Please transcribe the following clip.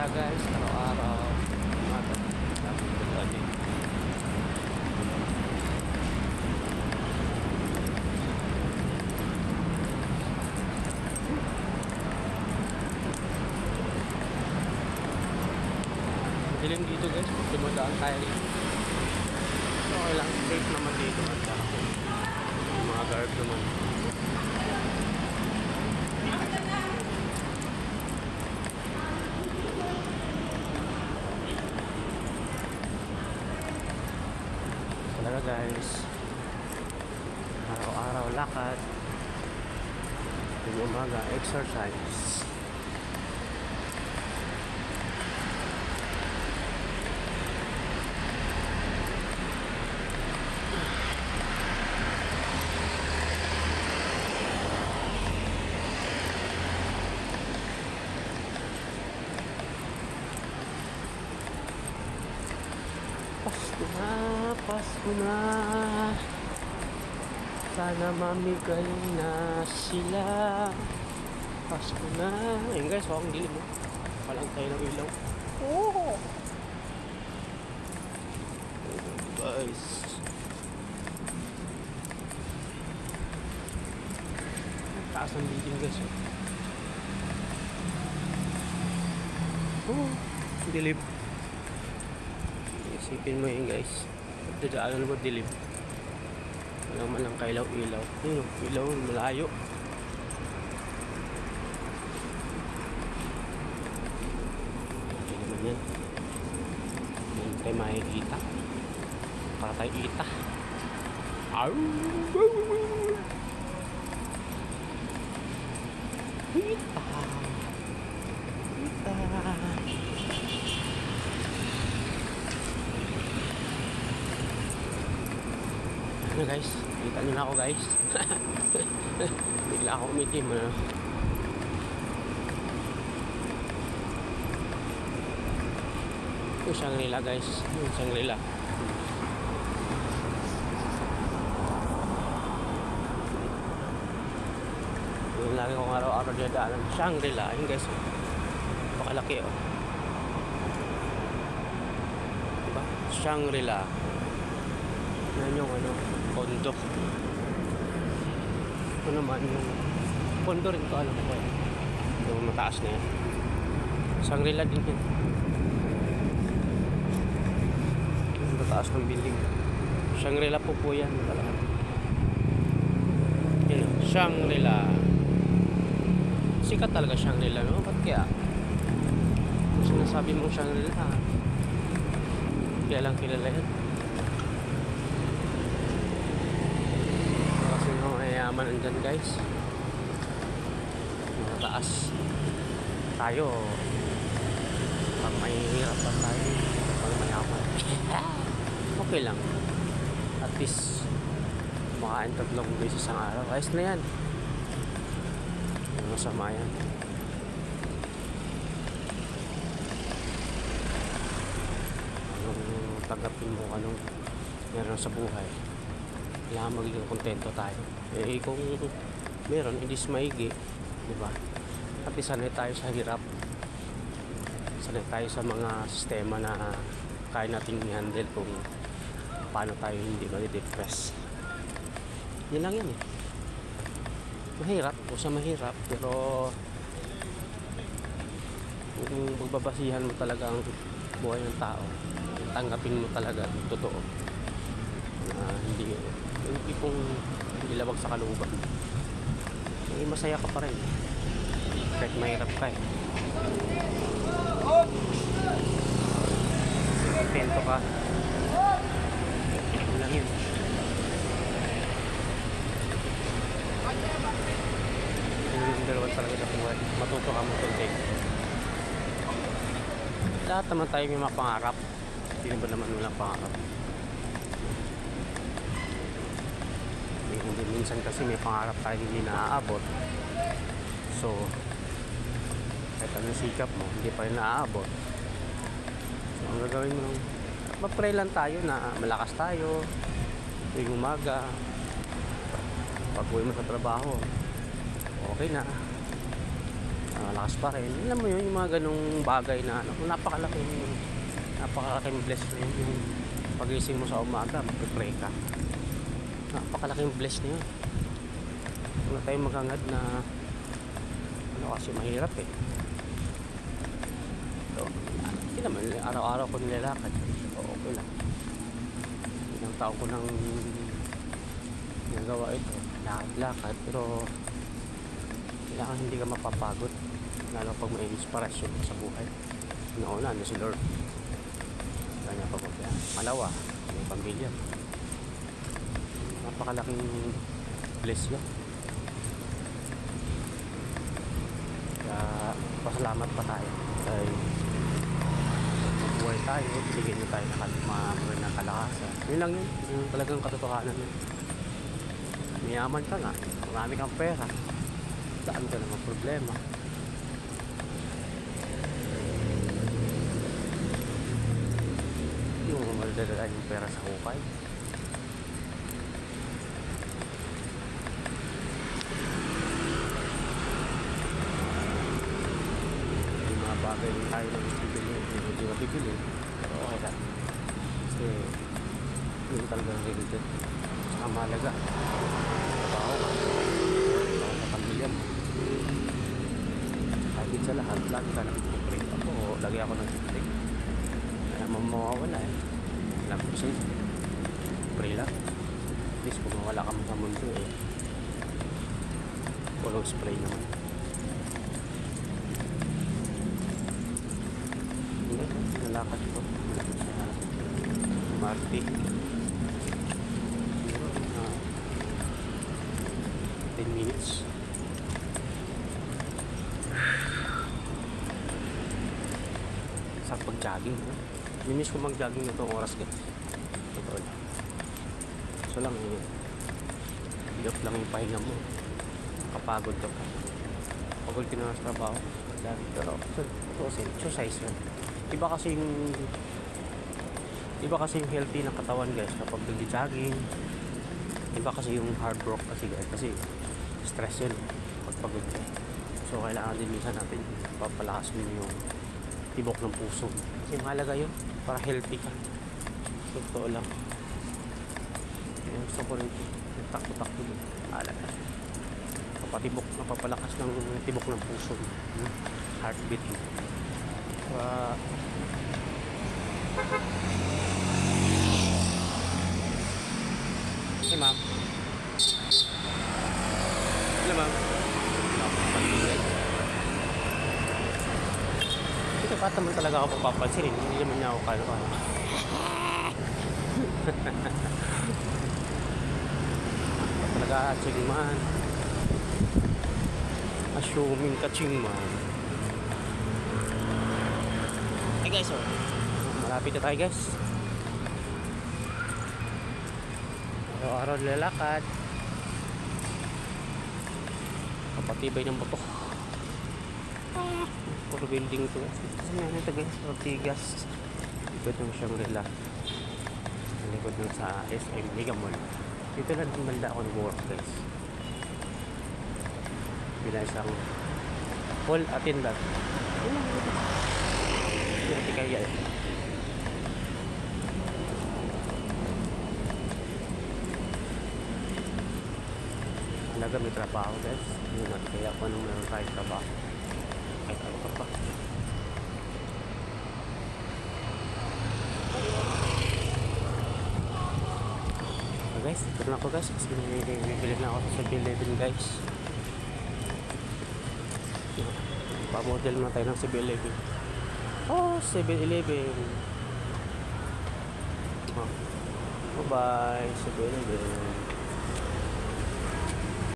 Talaga guys, araw-araw umaga natin dito. Dilim dito guys, dumadaan tayo dito. Okay lang, safe naman dito. Yung mga guard naman. Talaga guys, araw-araw lakad, yung umaga exercise. Pasko na, sana mamigay na sila. Pasko na. Ayun guys, wakang dilim mo. Walang tayo ng ilaw. Oh! Guys, taas ng building guys. Oh, dilim. Isipin mo yun guys, dadaanan mo dilim, wala man lang kailaw-ilaw. Yun, ilaw malayo. Okay naman yan, hindi tayo makikita para tayo kita. Ano guys, kita nyo na ako guys. Bigla ako umitim, ano. Yung Shangri-La guys, yung Shangri-La. Yung lagi kong araw-araw dadaanan, Shangri-La. Yun guys, pakalaki oh. Diba? Shangri-La. Yan yung ano, kondo. Ito naman yung kondo rin to, alam ko eh. Yung mataas na yan. Shangri-La din yan. Yung mataas ng building. Shangri-La po yan. Yan o, Shangri-La. Sikat talaga Shangri-La, no? Ba't kaya? Kung sinasabi mong Shangri-La, kaya lang kilala yan. Mayaman andyan guys, mataas tayo pag may hirap pa tayo pag mayaman. Okay lang, at least makain 3 beses isang araw, ayos na yan. Masama yan. Anong tanggapin mo, anong meron sa buhay, kailangan magiging kontento tayo. Eh kung meron, hindi maigi, diba? At sanay tayo sa hirap, sanay tayo sa mga sistema na kaya natin i-handle kung paano tayo hindi ma-depress. Yan lang yan eh. Mahirap, o sa mahirap, pero kung magbabasihan mo talaga ang buhay ng tao, tanggapin mo talaga totoo, hindi yung tipong hindi labag sa kalooban, eh masaya ka pa rin kahit mahirap ka eh. Kontento ka, yun lang yun. Yung dalawa talaga sa buhay, matuto ka mag-contento. Lahat naman tayo may mga pangarap, hindi ba naman walang pangarap? Hindi, minsan kasi may pangarap tayo hindi naaabot, so kahit anong sikap mo hindi pa rin naaabot. So ang gagawin mo lang, mag-pray lang tayo na malakas tayo tuwing umaga. Pag uwi mo sa trabaho, okay na. lakas pa rin. Alam mo yun, yung mga ganong bagay na ano, napakalaking bless na yun. Yung pagising mo sa umaga, magpipray ka. Napakalaking bless na yun. Wala tayong maghangad na ano, kasi mahirap eh. So, hindi naman, araw-araw ko nilalakad. So, okay lang. Ilang taon ko nang nagawa ito, lakad-lakad, pero kailangan hindi ka mapapagod, lalo pag may inspirasyon sa buhay. Nauna na si Lord, kanya pagpapaya, malawa, may pamilya, napakalaking bless yun. Kaya pasalamat pa tayo dahil mabuhay tayo, bigyan nyo tayo ng kalakasan. Yun lang yun, yung talagang katotohanan yun. Mayaman ka nga, marami kang pera, daan ka naman problema. Yung madadala yung pera sa hukay. Yung mga bagay yung tayo na bibili, hindi mabibili, pero okay lang. Kasi yun talagang related sa mahalaga. Trabaho ka, sa pamilya mo. Kahit sa lahat, lagi ka nag-pray. Ako, lagi ako nag-pray. Kaya mawawala eh. Alam ko sa'yo, pray lang. At least kung mawala ka mo sa mundo eh, always pray naman. Hindi, nalakad ko sa Marte. 10 minutes. Sa pag-jogging, miss ko mag-jogging itong oras guys. Ito lang. So lang yun. Hilap lang yung pahinga mo. Kapagod ka pa. Pagod ka na sa trabaho. Pero exercise yun. Iba kasi yung healthy na katawan guys kapag nag-jogging. Iba kasi yung hard work kasi guys. Kasi stress yun pagpagod ka. So kailangan din minsan natin papalakas mo yung tibok ng puso. Kasi mahalaga yun para healthy ka. So totoo lang. Yung gusto ko rin takbo-takbo din. Alaga. Napapalakas ng tibok ng puso. Heartbeat mo. Hey ma'am. Hello ma'am. Ito pa naman talaga ako papapansin. Hindi naman niya ako kano-kano. Talaga chingman. Assuming ka chingman. Hey guys, oh. Malapit na tayo guys. Araw-araw lalakad. Kapatibay ng buto. Puro building to. Kasi nga nito guys, Ortigas. Likod ng Shangri-La. Likod ng sa SM Mega Mall. Dito lang din banda ako nag-work guys. Bila isang hall attendant. Hindi kaya eh. Talaga may trabaho guys. Yun natin kaya kung anong meron tayo trabaho. Kahit ano ka pa. So guys, ito na ako guys. Kasi bibili na ako sa 7-Eleven guys. Pa-model na tayo ng 7-Eleven. Oh, 7-Eleven. Oh. Bye-bye, 7-Eleven.